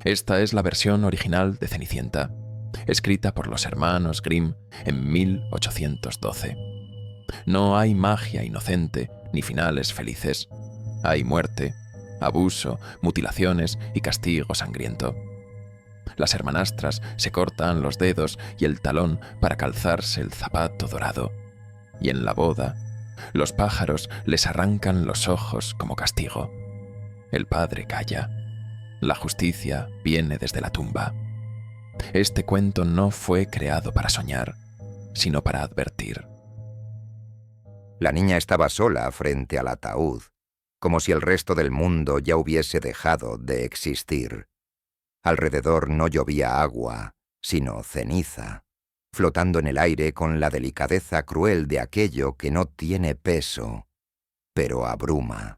Esta es la versión original de Cenicienta, escrita por los hermanos Grimm en 1812. No hay magia inocente ni finales felices. Hay muerte, abuso, mutilaciones y castigo sangriento. Las hermanastras se cortan los dedos y el talón para calzarse el zapato dorado. Y en la boda, los pájaros les arrancan los ojos como castigo. El padre calla. La justicia viene desde la tumba. Este cuento no fue creado para soñar, sino para advertir. La niña estaba sola frente al ataúd, como si el resto del mundo ya hubiese dejado de existir. Alrededor no llovía agua, sino ceniza, flotando en el aire con la delicadeza cruel de aquello que no tiene peso, pero abruma.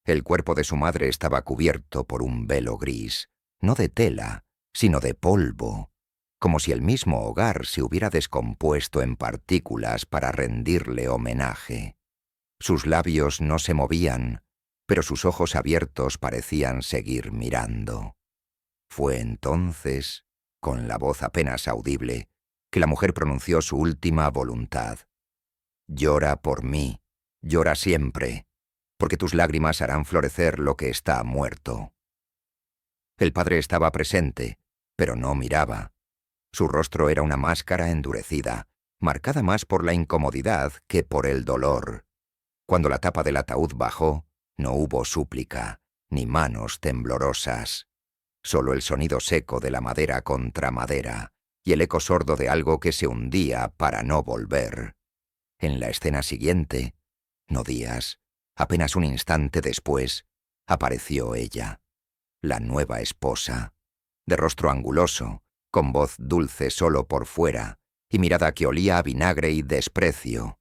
El cuerpo de su madre estaba cubierto por un velo gris, no de tela, sino de polvo, como si el mismo hogar se hubiera descompuesto en partículas para rendirle homenaje. Sus labios no se movían, pero sus ojos abiertos parecían seguir mirando. Fue entonces, con la voz apenas audible, que la mujer pronunció su última voluntad. «Llora por mí, llora siempre, porque tus lágrimas harán florecer lo que está muerto». El padre estaba presente, pero no miraba. Su rostro era una máscara endurecida, marcada más por la incomodidad que por el dolor. Cuando la tapa del ataúd bajó, no hubo súplica, ni manos temblorosas. Solo el sonido seco de la madera contra madera y el eco sordo de algo que se hundía para no volver. En la escena siguiente, no días, apenas un instante después, apareció ella, la nueva esposa, de rostro anguloso, con voz dulce solo por fuera y mirada que olía a vinagre y desprecio.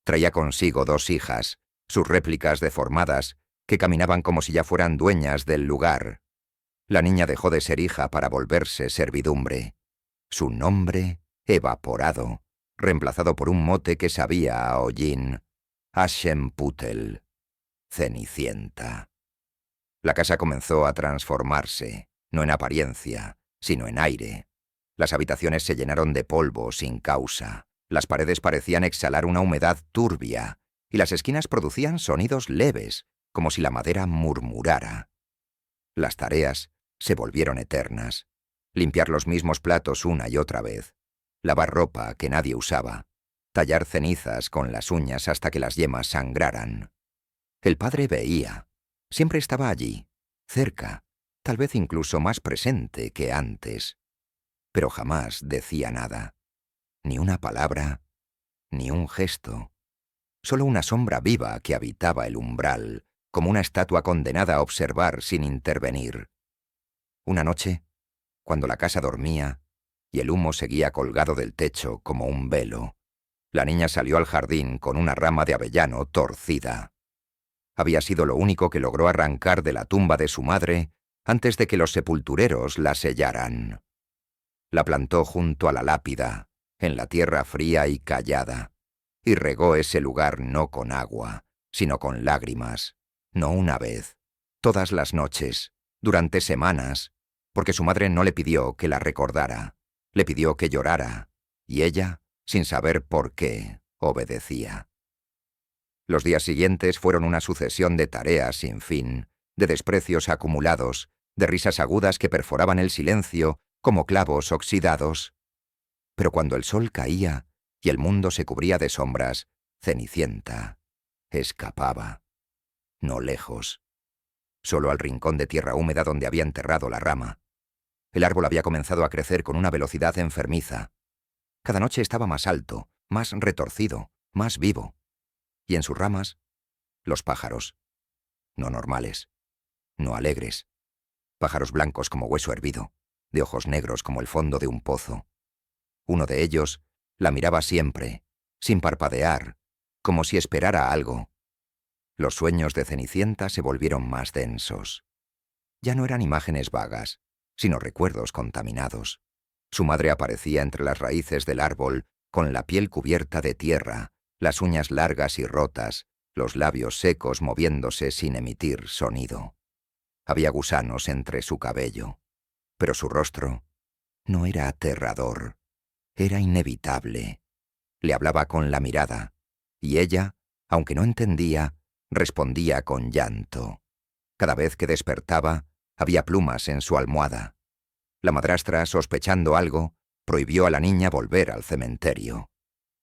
Traía consigo 2 hijas, sus réplicas deformadas, que caminaban como si ya fueran dueñas del lugar. La niña dejó de ser hija para volverse servidumbre. Su nombre, evaporado, reemplazado por un mote que sabía a hollín, Aschenputtel, Cenicienta. La casa comenzó a transformarse, no en apariencia, sino en aire. Las habitaciones se llenaron de polvo sin causa, las paredes parecían exhalar una humedad turbia, y las esquinas producían sonidos leves, como si la madera murmurara. Las tareas se volvieron eternas. Limpiar los mismos platos una y otra vez, lavar ropa que nadie usaba, tallar cenizas con las uñas hasta que las yemas sangraran. El padre veía. Siempre estaba allí, cerca, tal vez incluso más presente que antes. Pero jamás decía nada. Ni una palabra, ni un gesto. Solo una sombra viva que habitaba el umbral, como una estatua condenada a observar sin intervenir. Una noche, cuando la casa dormía y el humo seguía colgado del techo como un velo, la niña salió al jardín con una rama de avellano torcida. Había sido lo único que logró arrancar de la tumba de su madre antes de que los sepultureros la sellaran. La plantó junto a la lápida, en la tierra fría y callada, y regó ese lugar no con agua, sino con lágrimas, no una vez, todas las noches, durante semanas, porque su madre no le pidió que la recordara, le pidió que llorara, y ella, sin saber por qué, obedecía. Los días siguientes fueron una sucesión de tareas sin fin, de desprecios acumulados, de risas agudas que perforaban el silencio como clavos oxidados. Pero cuando el sol caía y el mundo se cubría de sombras, Cenicienta escapaba. No lejos. Solo al rincón de tierra húmeda donde había enterrado la rama. El árbol había comenzado a crecer con una velocidad enfermiza. Cada noche estaba más alto, más retorcido, más vivo. Y en sus ramas, los pájaros. No normales, no alegres. Pájaros blancos como hueso hervido, de ojos negros como el fondo de un pozo. Uno de ellos la miraba siempre, sin parpadear, como si esperara algo. Los sueños de Cenicienta se volvieron más densos. Ya no eran imágenes vagas, sino recuerdos contaminados. Su madre aparecía entre las raíces del árbol, con la piel cubierta de tierra, las uñas largas y rotas, los labios secos moviéndose sin emitir sonido. Había gusanos entre su cabello. pero su rostro no era aterrador, era inevitable. Le hablaba con la mirada, y ella, aunque no entendía, respondía con llanto. Cada vez que despertaba, había plumas en su almohada. La madrastra, sospechando algo, prohibió a la niña volver al cementerio.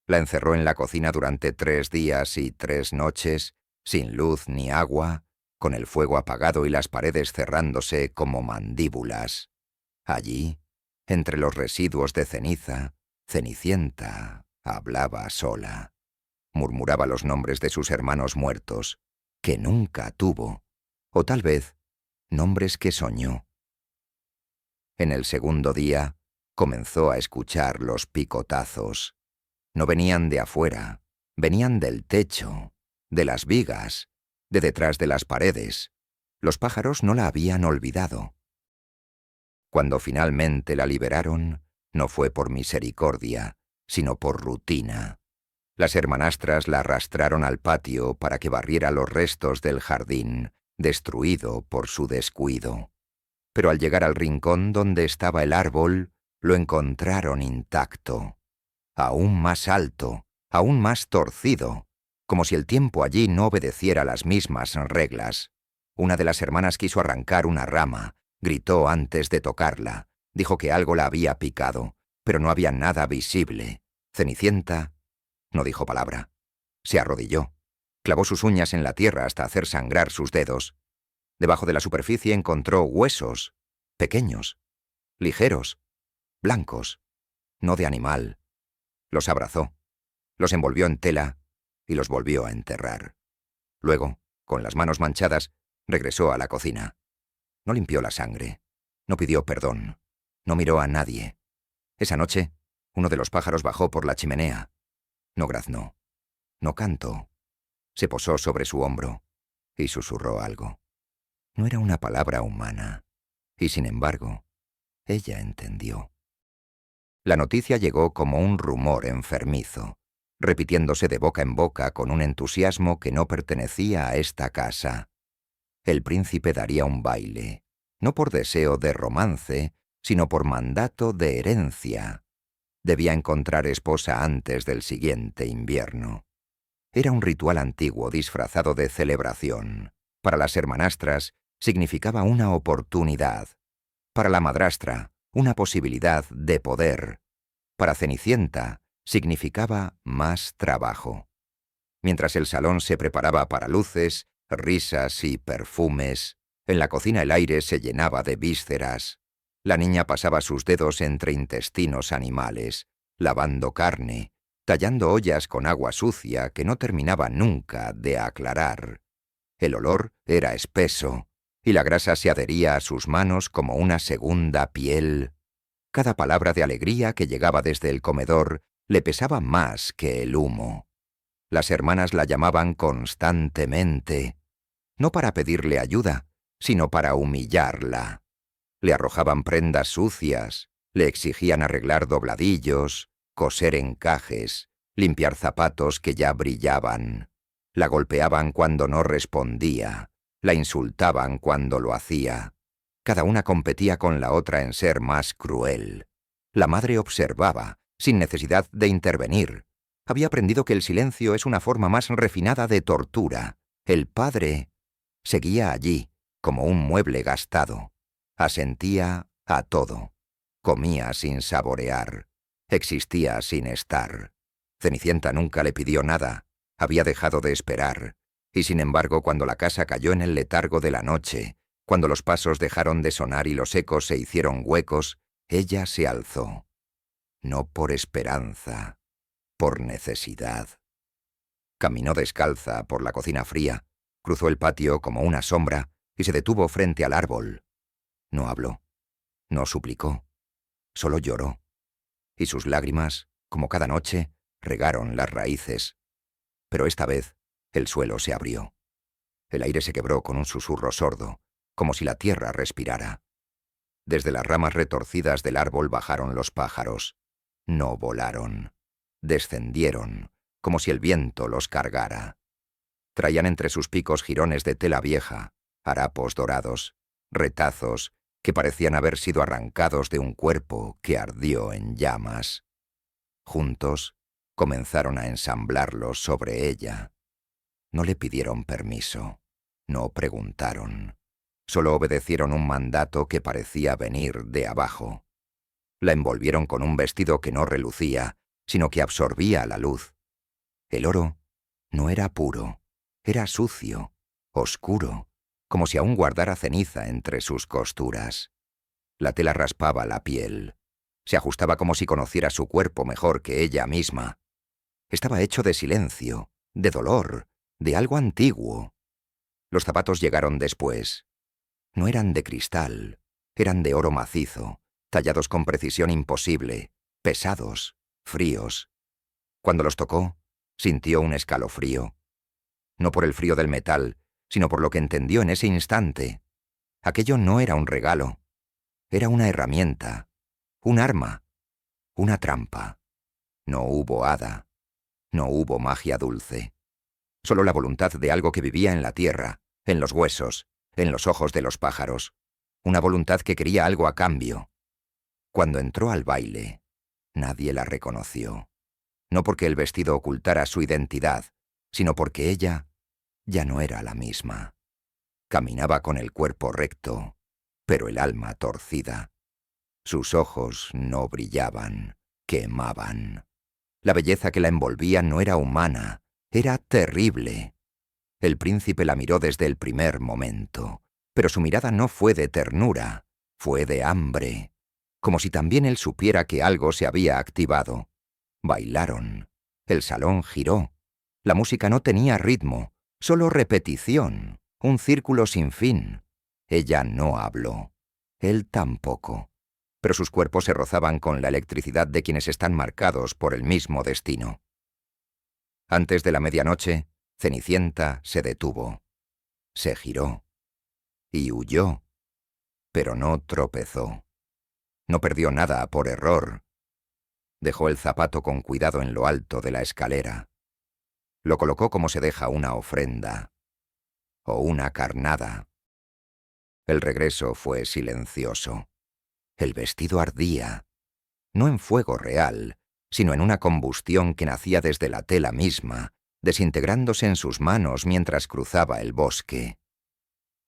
La encerró en la cocina durante 3 días y 3 noches, sin luz ni agua, con el fuego apagado y las paredes cerrándose como mandíbulas. Allí, entre los residuos de ceniza, Cenicienta hablaba sola. Murmuraba los nombres de sus hermanos muertos, que nunca tuvo, o tal vez nombres que soñó. En el segundo día, comenzó a escuchar los picotazos. No venían de afuera, venían del techo, de las vigas, de detrás de las paredes. Los pájaros no la habían olvidado. Cuando finalmente la liberaron, no fue por misericordia, sino por rutina. Las hermanastras la arrastraron al patio para que barriera los restos del jardín, destruido por su descuido. Pero al llegar al rincón donde estaba el árbol, lo encontraron intacto, aún más alto, aún más torcido, como si el tiempo allí no obedeciera las mismas reglas. Una de las hermanas quiso arrancar una rama, gritó antes de tocarla, dijo que algo la había picado, pero no había nada visible. Cenicienta no dijo palabra. Se arrodilló, clavó sus uñas en la tierra hasta hacer sangrar sus dedos. Debajo de la superficie encontró huesos, pequeños, ligeros, blancos, no de animal. Los abrazó, los envolvió en tela y los volvió a enterrar. Luego, con las manos manchadas, regresó a la cocina. No limpió la sangre, no pidió perdón, no miró a nadie. Esa noche, uno de los pájaros bajó por la chimenea. No graznó, no cantó. Se posó sobre su hombro y susurró algo. No era una palabra humana, y sin embargo, ella entendió. La noticia llegó como un rumor enfermizo, repitiéndose de boca en boca con un entusiasmo que no pertenecía a esta casa. El príncipe daría un baile, no por deseo de romance, sino por mandato de herencia. Debía encontrar esposa antes del siguiente invierno. Era un ritual antiguo disfrazado de celebración. Para las hermanastras significaba una oportunidad. Para la madrastra, una posibilidad de poder. Para Cenicienta, significaba más trabajo. Mientras el salón se preparaba para luces, risas y perfumes, en la cocina el aire se llenaba de vísceras. La niña pasaba sus dedos entre intestinos animales, lavando carne, tallando ollas con agua sucia que no terminaba nunca de aclarar. El olor era espeso, y la grasa se adhería a sus manos como una segunda piel. Cada palabra de alegría que llegaba desde el comedor le pesaba más que el humo. Las hermanas la llamaban constantemente, no para pedirle ayuda, sino para humillarla. Le arrojaban prendas sucias, le exigían arreglar dobladillos, coser encajes, limpiar zapatos que ya brillaban. La golpeaban cuando no respondía, la insultaban cuando lo hacía. Cada una competía con la otra en ser más cruel. La madre observaba, sin necesidad de intervenir. Había aprendido que el silencio es una forma más refinada de tortura. El padre seguía allí, como un mueble gastado. Asentía a todo. Comía sin saborear. Existía sin estar. Cenicienta nunca le pidió nada. Había dejado de esperar. Y sin embargo, cuando la casa cayó en el letargo de la noche, cuando los pasos dejaron de sonar y los ecos se hicieron huecos, ella se alzó. No por esperanza, por necesidad. Caminó descalza por la cocina fría, cruzó el patio como una sombra y se detuvo frente al árbol. No habló, no suplicó, solo lloró. Y sus lágrimas, como cada noche, regaron las raíces. Pero esta vez el suelo se abrió. El aire se quebró con un susurro sordo, como si la tierra respirara. Desde las ramas retorcidas del árbol bajaron los pájaros. No volaron. Descendieron, como si el viento los cargara. Traían entre sus picos jirones de tela vieja, harapos dorados, retazos que parecían haber sido arrancados de un cuerpo que ardió en llamas. Juntos comenzaron a ensamblarlos sobre ella. No le pidieron permiso, no preguntaron. Solo obedecieron un mandato que parecía venir de abajo. La envolvieron con un vestido que no relucía, sino que absorbía la luz. El oro no era puro, era sucio, oscuro, como si aún guardara ceniza entre sus costuras. La tela raspaba la piel. Se ajustaba como si conociera su cuerpo mejor que ella misma. Estaba hecho de silencio, de dolor, de algo antiguo. Los zapatos llegaron después. No eran de cristal, eran de oro macizo, tallados con precisión imposible, pesados, fríos. Cuando los tocó, sintió un escalofrío. No por el frío del metal, sino por lo que entendió en ese instante. Aquello no era un regalo. Era una herramienta, un arma, una trampa. No hubo hada, no hubo magia dulce. Solo la voluntad de algo que vivía en la tierra, en los huesos, en los ojos de los pájaros. Una voluntad que quería algo a cambio. Cuando entró al baile, nadie la reconoció. No porque el vestido ocultara su identidad, sino porque ella ya no era la misma. Caminaba con el cuerpo recto, pero el alma torcida. Sus ojos no brillaban, quemaban. La belleza que la envolvía no era humana, era terrible. El príncipe la miró desde el primer momento, pero su mirada no fue de ternura, fue de hambre, como si también él supiera que algo se había activado. Bailaron. El salón giró. La música no tenía ritmo, solo repetición, un círculo sin fin. Ella no habló. Él tampoco. Pero sus cuerpos se rozaban con la electricidad de quienes están marcados por el mismo destino. Antes de la medianoche, Cenicienta se detuvo. Se giró. Y huyó. Pero no tropezó. No perdió nada por error. Dejó el zapato con cuidado en lo alto de la escalera. Lo colocó como se deja una ofrenda. O una carnada. El regreso fue silencioso. El vestido ardía. No en fuego real, sino en una combustión que nacía desde la tela misma, desintegrándose en sus manos mientras cruzaba el bosque.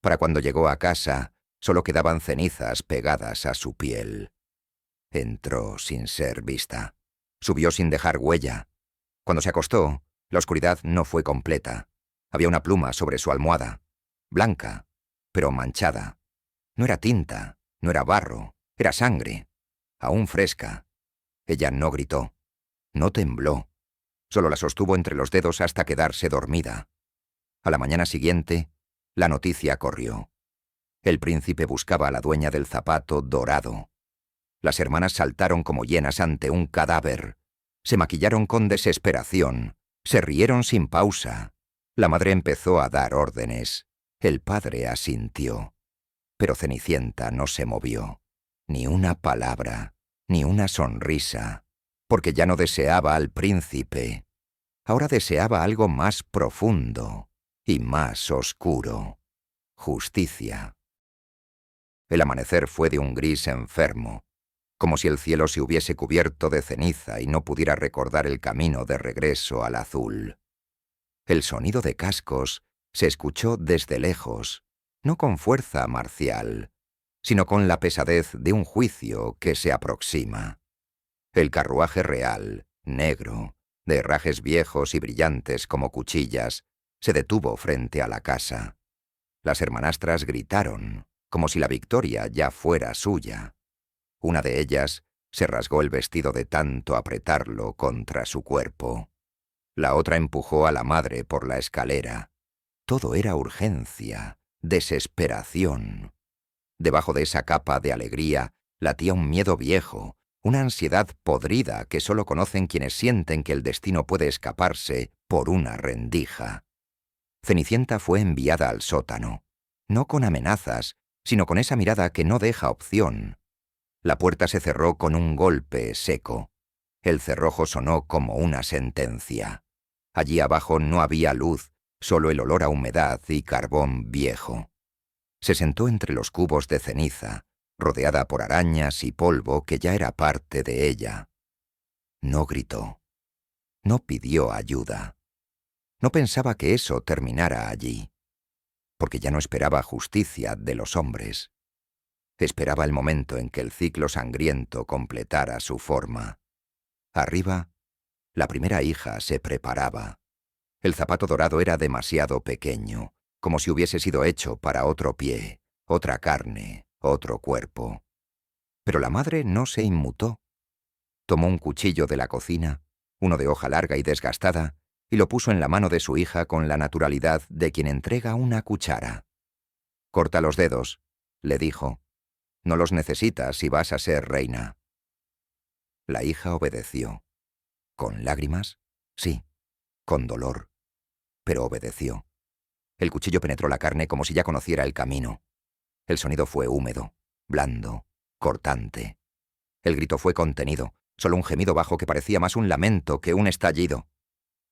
Para cuando llegó a casa, solo quedaban cenizas pegadas a su piel. Entró sin ser vista. Subió sin dejar huella. Cuando se acostó, la oscuridad no fue completa. Había una pluma sobre su almohada, blanca, pero manchada. No era tinta, no era barro, era sangre, aún fresca. Ella no gritó, no tembló. Solo la sostuvo entre los dedos hasta quedarse dormida. A la mañana siguiente, la noticia corrió. El príncipe buscaba a la dueña del zapato dorado. Las hermanas saltaron como hienas ante un cadáver. Se maquillaron con desesperación. Se rieron sin pausa. La madre empezó a dar órdenes. El padre asintió. Pero Cenicienta no se movió. Ni una palabra, ni una sonrisa. Porque ya no deseaba al príncipe. Ahora deseaba algo más profundo y más oscuro. Justicia. El amanecer fue de un gris enfermo, como si el cielo se hubiese cubierto de ceniza y no pudiera recordar el camino de regreso al azul. El sonido de cascos se escuchó desde lejos, no con fuerza marcial, sino con la pesadez de un juicio que se aproxima. El carruaje real, negro, de herrajes viejos y brillantes como cuchillas, se detuvo frente a la casa. Las hermanastras gritaron, como si la victoria ya fuera suya. Una de ellas se rasgó el vestido de tanto apretarlo contra su cuerpo. La otra empujó a la madre por la escalera. Todo era urgencia, desesperación. Debajo de esa capa de alegría latía un miedo viejo, una ansiedad podrida que solo conocen quienes sienten que el destino puede escaparse por una rendija. Cenicienta fue enviada al sótano, no con amenazas, sino con esa mirada que no deja opción. La puerta se cerró con un golpe seco. El cerrojo sonó como una sentencia. Allí abajo no había luz, solo el olor a humedad y carbón viejo. Se sentó entre los cubos de ceniza, rodeada por arañas y polvo que ya era parte de ella. No gritó. No pidió ayuda. No pensaba que eso terminara allí, porque ya no esperaba justicia de los hombres. Esperaba el momento en que el ciclo sangriento completara su forma. Arriba, la primera hija se preparaba. El zapato dorado era demasiado pequeño, como si hubiese sido hecho para otro pie, otra carne, otro cuerpo. Pero la madre no se inmutó. Tomó un cuchillo de la cocina, uno de hoja larga y desgastada, y lo puso en la mano de su hija con la naturalidad de quien entrega una cuchara. «Corta los dedos», le dijo. «No los necesitas si vas a ser reina». La hija obedeció. ¿Con lágrimas? Sí. Con dolor. Pero obedeció. El cuchillo penetró la carne como si ya conociera el camino. El sonido fue húmedo, blando, cortante. El grito fue contenido, solo un gemido bajo que parecía más un lamento que un estallido.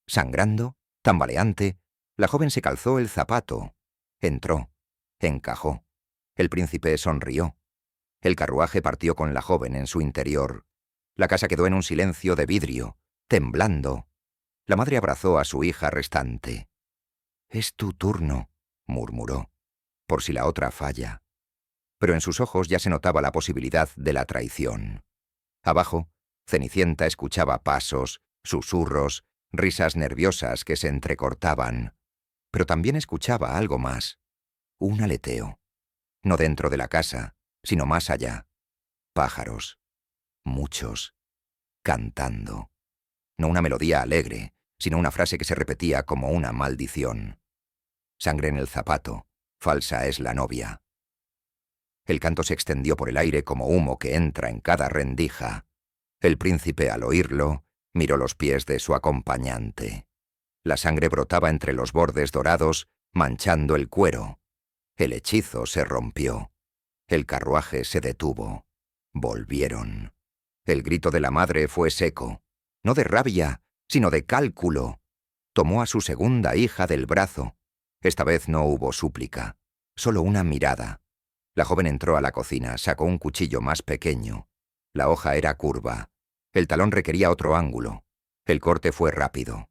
Sangrando, tambaleante, la joven se calzó el zapato. Entró. Encajó. El príncipe sonrió. El carruaje partió con la joven en su interior. La casa quedó en un silencio de vidrio, temblando. La madre abrazó a su hija restante. «Es tu turno», murmuró, «por si la otra falla». Pero en sus ojos ya se notaba la posibilidad de la traición. Abajo, Cenicienta escuchaba pasos, susurros, risas nerviosas que se entrecortaban. Pero también escuchaba algo más. Un aleteo. No dentro de la casa, sino más allá. Pájaros. Muchos. Cantando. No una melodía alegre, sino una frase que se repetía como una maldición. «Sangre en el zapato. Falsa es la novia». El canto se extendió por el aire como humo que entra en cada rendija. El príncipe, al oírlo, miró los pies de su acompañante. La sangre brotaba entre los bordes dorados, manchando el cuero. El hechizo se rompió. El carruaje se detuvo. Volvieron. El grito de la madre fue seco, no de rabia, sino de cálculo. Tomó a su segunda hija del brazo. Esta vez no hubo súplica, solo una mirada. La joven entró a la cocina, sacó un cuchillo más pequeño. La hoja era curva. El talón requería otro ángulo. El corte fue rápido,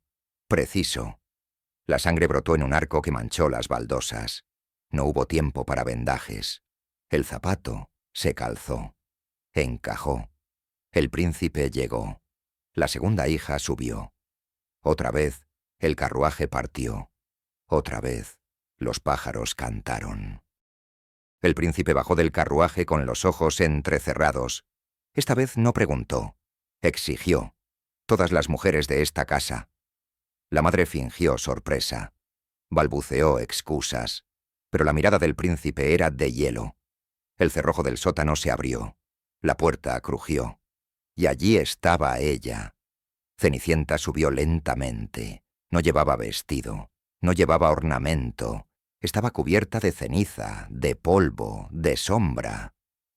preciso. La sangre brotó en un arco que manchó las baldosas. No hubo tiempo para vendajes. El zapato se calzó. Encajó. El príncipe llegó. La segunda hija subió. Otra vez, el carruaje partió. Otra vez, los pájaros cantaron. El príncipe bajó del carruaje con los ojos entrecerrados. Esta vez no preguntó, exigió. Todas las mujeres de esta casa. La madre fingió sorpresa. Balbuceó excusas. Pero la mirada del príncipe era de hielo. El cerrojo del sótano se abrió. La puerta crujió. Y allí estaba ella. Cenicienta subió lentamente. No llevaba vestido. No llevaba ornamento. Estaba cubierta de ceniza, de polvo, de sombra.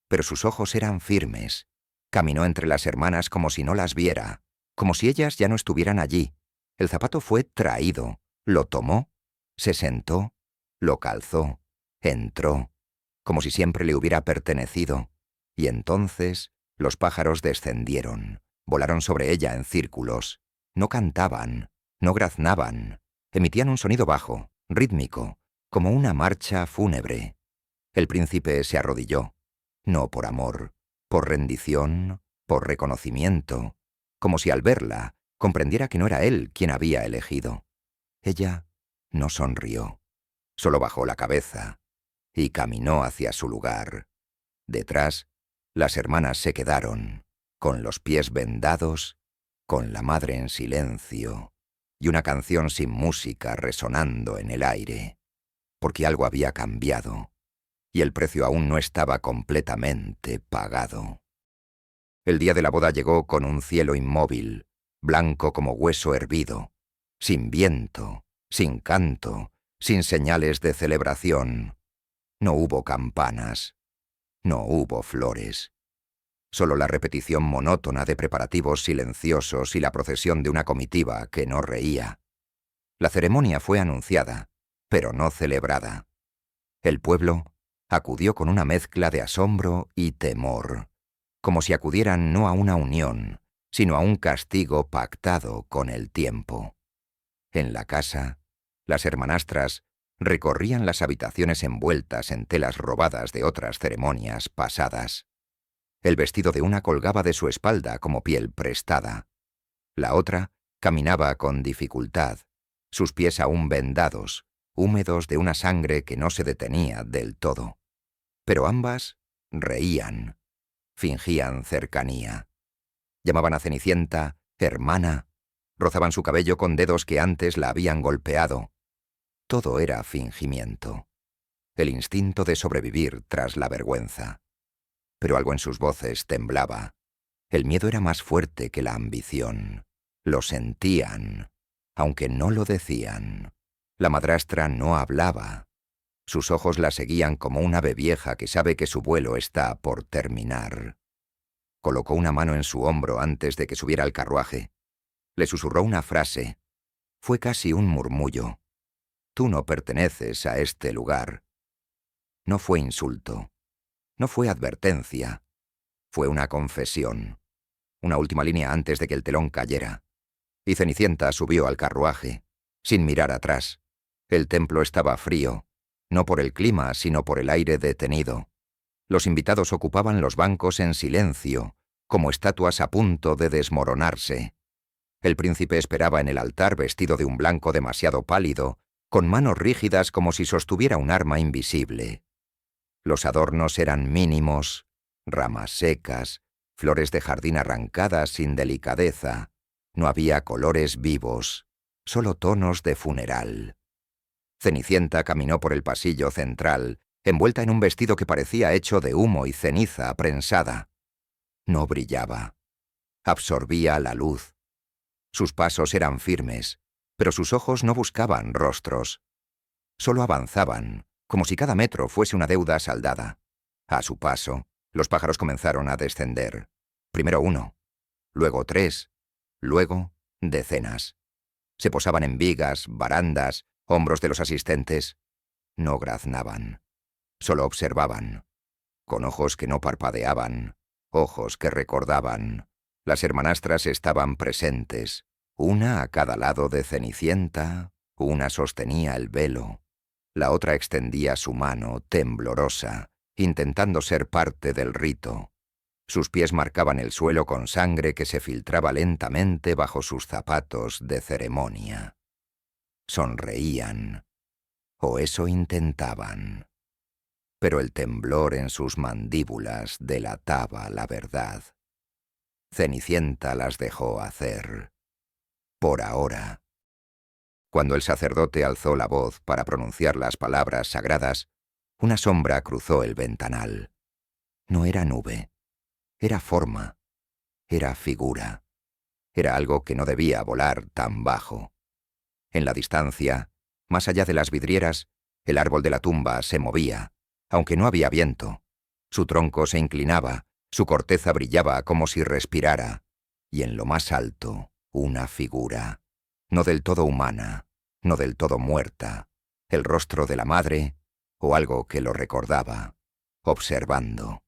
Pero sus ojos eran firmes. Caminó entre las hermanas como si no las viera, como si ellas ya no estuvieran allí. El zapato fue traído. Lo tomó, se sentó, lo calzó, entró, como si siempre le hubiera pertenecido. Y entonces los pájaros descendieron, volaron sobre ella en círculos. No cantaban, no graznaban. Emitían un sonido bajo, rítmico, como una marcha fúnebre. El príncipe se arrodilló, no por amor, por rendición, por reconocimiento, como si al verla comprendiera que no era él quien había elegido. Ella no sonrió, solo bajó la cabeza y caminó hacia su lugar. Detrás, las hermanas se quedaron, con los pies vendados, con la madre en silencio y una canción sin música resonando en el aire. Porque algo había cambiado, y el precio aún no estaba completamente pagado. El día de la boda llegó con un cielo inmóvil, blanco como hueso hervido, sin viento, sin canto, sin señales de celebración. No hubo campanas, no hubo flores. Solo la repetición monótona de preparativos silenciosos y la procesión de una comitiva que no reía. La ceremonia fue anunciada, pero no celebrada. El pueblo, acudió con una mezcla de asombro y temor, como si acudieran no a una unión, sino a un castigo pactado con el tiempo. En la casa, las hermanastras recorrían las habitaciones envueltas en telas robadas de otras ceremonias pasadas. El vestido de una colgaba de su espalda como piel prestada. La otra caminaba con dificultad, sus pies aún vendados, húmedos de una sangre que no se detenía del todo. Pero ambas reían, fingían cercanía. Llamaban a Cenicienta hermana, rozaban su cabello con dedos que antes la habían golpeado. Todo era fingimiento, el instinto de sobrevivir tras la vergüenza. Pero algo en sus voces temblaba. El miedo era más fuerte que la ambición. Lo sentían, aunque no lo decían. La madrastra no hablaba. Sus ojos la seguían como un ave vieja que sabe que su vuelo está por terminar. Colocó una mano en su hombro antes de que subiera al carruaje. Le susurró una frase. Fue casi un murmullo. Tú no perteneces a este lugar. No fue insulto. No fue advertencia. Fue una confesión. Una última línea antes de que el telón cayera. Y Cenicienta subió al carruaje, sin mirar atrás. El templo estaba frío, no por el clima, sino por el aire detenido. Los invitados ocupaban los bancos en silencio, como estatuas a punto de desmoronarse. El príncipe esperaba en el altar vestido de un blanco demasiado pálido, con manos rígidas como si sostuviera un arma invisible. Los adornos eran mínimos, ramas secas, flores de jardín arrancadas sin delicadeza. No había colores vivos, solo tonos de funeral. Cenicienta caminó por el pasillo central, envuelta en un vestido que parecía hecho de humo y ceniza prensada. No brillaba. Absorbía la luz. Sus pasos eran firmes, pero sus ojos no buscaban rostros. Solo avanzaban, como si cada metro fuese una deuda saldada. A su paso, los pájaros comenzaron a descender. Primero 1, luego 3, luego decenas. Se posaban en vigas, barandas, hombros de los asistentes. No graznaban. Solo observaban. Con ojos que no parpadeaban, ojos que recordaban. Las hermanastras estaban presentes, una a cada lado de Cenicienta, una sostenía el velo. La otra extendía su mano, temblorosa, intentando ser parte del rito. Sus pies marcaban el suelo con sangre que se filtraba lentamente bajo sus zapatos de ceremonia. Sonreían, o eso intentaban. Pero el temblor en sus mandíbulas delataba la verdad. Cenicienta las dejó hacer. Por ahora. Cuando el sacerdote alzó la voz para pronunciar las palabras sagradas, una sombra cruzó el ventanal. No era nube, era forma, era figura. Era algo que no debía volar tan bajo. En la distancia, más allá de las vidrieras, el árbol de la tumba se movía, aunque no había viento. Su tronco se inclinaba, su corteza brillaba como si respirara, y en lo más alto, una figura. No del todo humana, no del todo muerta, el rostro de la madre, o algo que lo recordaba, observando.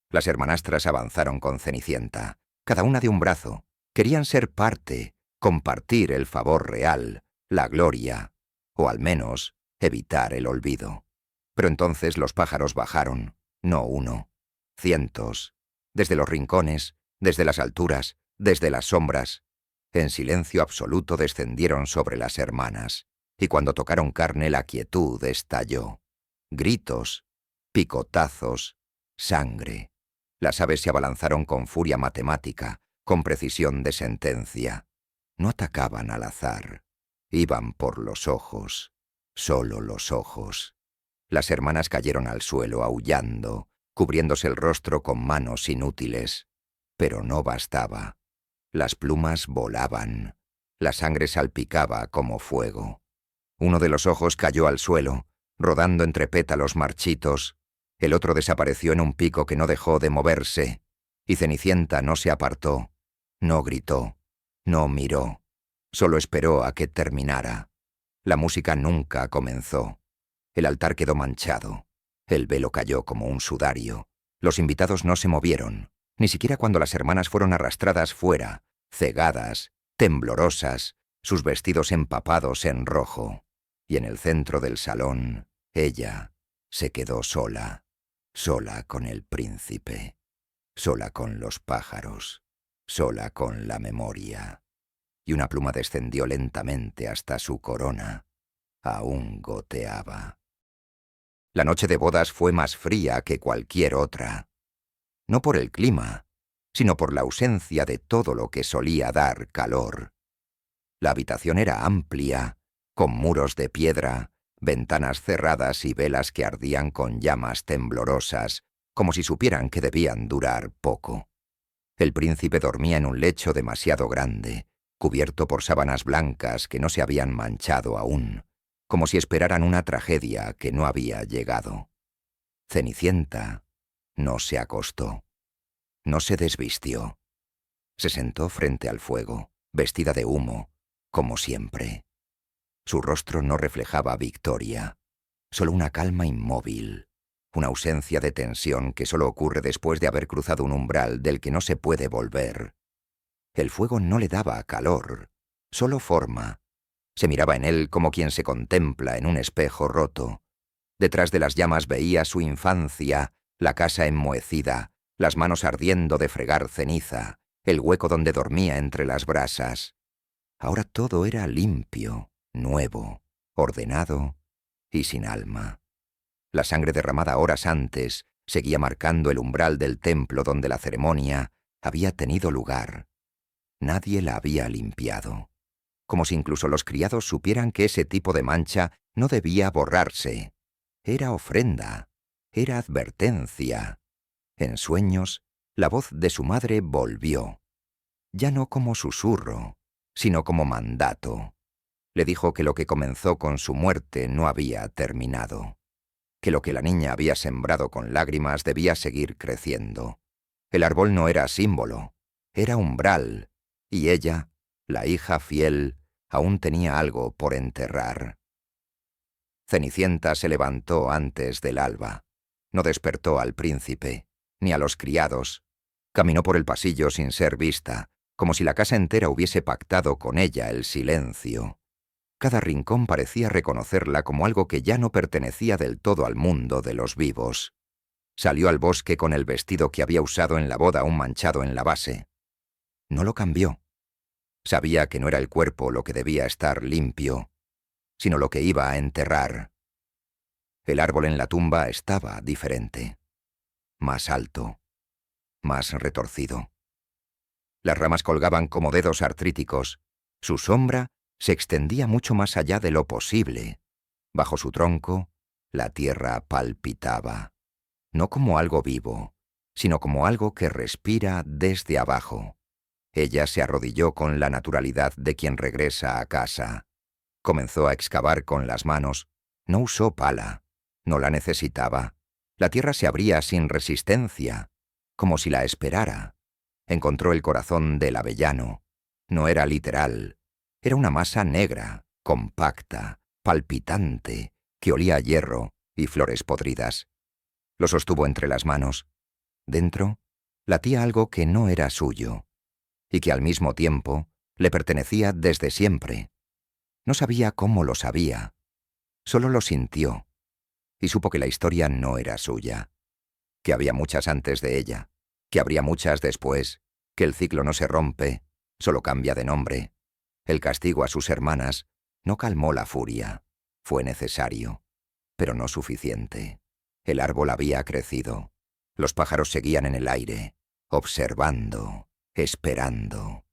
Las hermanastras avanzaron con Cenicienta, cada una de un brazo. Querían ser parte, compartir el favor real, la gloria, o al menos evitar el olvido. Pero entonces los pájaros bajaron, no uno, cientos, desde los rincones, desde las alturas, desde las sombras. En silencio absoluto descendieron sobre las hermanas, y cuando tocaron carne la quietud estalló. Gritos, picotazos, sangre. Las aves se abalanzaron con furia matemática, con precisión de sentencia. No atacaban al azar. Iban por los ojos, solo los ojos. Las hermanas cayeron al suelo aullando, cubriéndose el rostro con manos inútiles. Pero no bastaba. Las plumas volaban. La sangre salpicaba como fuego. Uno de los ojos cayó al suelo, rodando entre pétalos marchitos. El otro desapareció en un pico que no dejó de moverse. Y Cenicienta no se apartó, no gritó, no miró. Solo esperó a que terminara. La música nunca comenzó. El altar quedó manchado. El velo cayó como un sudario. Los invitados no se movieron, ni siquiera cuando las hermanas fueron arrastradas fuera, cegadas, temblorosas, sus vestidos empapados en rojo. Y en el centro del salón, ella se quedó sola, sola con el príncipe, sola con los pájaros, sola con la memoria. Y una pluma descendió lentamente hasta su corona. Aún goteaba. La noche de bodas fue más fría que cualquier otra. No por el clima, sino por la ausencia de todo lo que solía dar calor. La habitación era amplia, con muros de piedra, ventanas cerradas y velas que ardían con llamas temblorosas, como si supieran que debían durar poco. El príncipe dormía en un lecho demasiado grande, cubierto por sábanas blancas que no se habían manchado aún, como si esperaran una tragedia que no había llegado. Cenicienta no se acostó, no se desvistió. Se sentó frente al fuego, vestida de humo, como siempre. Su rostro no reflejaba victoria, solo una calma inmóvil, una ausencia de tensión que solo ocurre después de haber cruzado un umbral del que no se puede volver. El fuego no le daba calor, solo forma. Se miraba en él como quien se contempla en un espejo roto. Detrás de las llamas veía su infancia, la casa enmohecida, las manos ardiendo de fregar ceniza, el hueco donde dormía entre las brasas. Ahora todo era limpio, nuevo, ordenado y sin alma. La sangre derramada horas antes seguía marcando el umbral del templo donde la ceremonia había tenido lugar. Nadie la había limpiado, como si incluso los criados supieran que ese tipo de mancha no debía borrarse. Era ofrenda, era advertencia. En sueños, la voz de su madre volvió, ya no como susurro, sino como mandato. Le dijo que lo que comenzó con su muerte no había terminado, que lo que la niña había sembrado con lágrimas debía seguir creciendo. El árbol no era símbolo, era umbral, y ella, la hija fiel, aún tenía algo por enterrar. Cenicienta se levantó antes del alba. No despertó al príncipe, ni a los criados. Caminó por el pasillo sin ser vista, como si la casa entera hubiese pactado con ella el silencio. Cada rincón parecía reconocerla como algo que ya no pertenecía del todo al mundo de los vivos. Salió al bosque con el vestido que había usado en la boda aún manchado en la base. No lo cambió. Sabía que no era el cuerpo lo que debía estar limpio, sino lo que iba a enterrar. El árbol en la tumba estaba diferente, más alto, más retorcido. Las ramas colgaban como dedos artríticos. Su sombra se extendía mucho más allá de lo posible. Bajo su tronco, la tierra palpitaba, no como algo vivo, sino como algo que respira desde abajo. Ella se arrodilló con la naturalidad de quien regresa a casa. Comenzó a excavar con las manos. No usó pala. No la necesitaba. La tierra se abría sin resistencia, como si la esperara. Encontró el corazón del avellano. No era literal. Era una masa negra, compacta, palpitante, que olía a hierro y flores podridas. Lo sostuvo entre las manos. Dentro latía algo que no era suyo, y que al mismo tiempo le pertenecía desde siempre. No sabía cómo lo sabía, solo lo sintió, y supo que la historia no era suya, que había muchas antes de ella, que habría muchas después, que el ciclo no se rompe, solo cambia de nombre. El castigo a sus hermanas no calmó la furia, fue necesario, pero no suficiente. El árbol había crecido, los pájaros seguían en el aire, observando, esperando.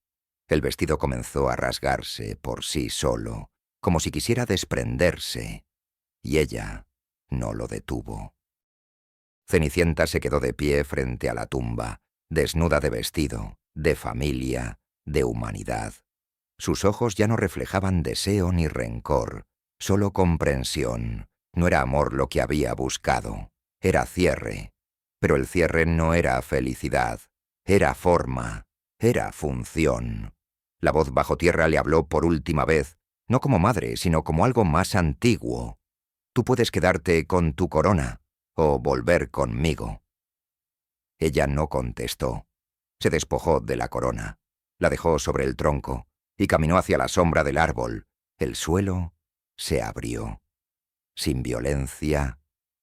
El vestido comenzó a rasgarse por sí solo, como si quisiera desprenderse, y ella no lo detuvo. Cenicienta se quedó de pie frente a la tumba, desnuda de vestido, de familia, de humanidad. Sus ojos ya no reflejaban deseo ni rencor, solo comprensión. No era amor lo que había buscado, era cierre. Pero el cierre no era felicidad, era forma, era función. La voz bajo tierra le habló por última vez, no como madre, sino como algo más antiguo. Tú puedes quedarte con tu corona, o volver conmigo. Ella no contestó. Se despojó de la corona, la dejó sobre el tronco y caminó hacia la sombra del árbol. El suelo se abrió. Sin violencia,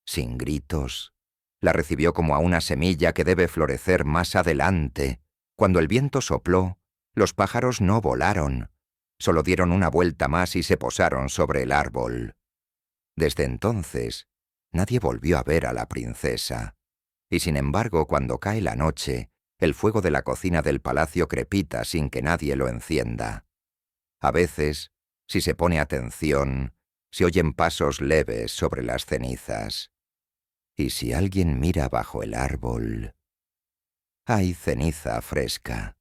sin gritos. La recibió como a una semilla que debe florecer más adelante. Cuando el viento sopló, los pájaros no volaron, solo dieron una vuelta más y se posaron sobre el árbol. Desde entonces, nadie volvió a ver a la princesa. Y sin embargo, cuando cae la noche, el fuego de la cocina del palacio crepita sin que nadie lo encienda. A veces, si se pone atención, se oyen pasos leves sobre las cenizas. Y si alguien mira bajo el árbol, hay ceniza fresca.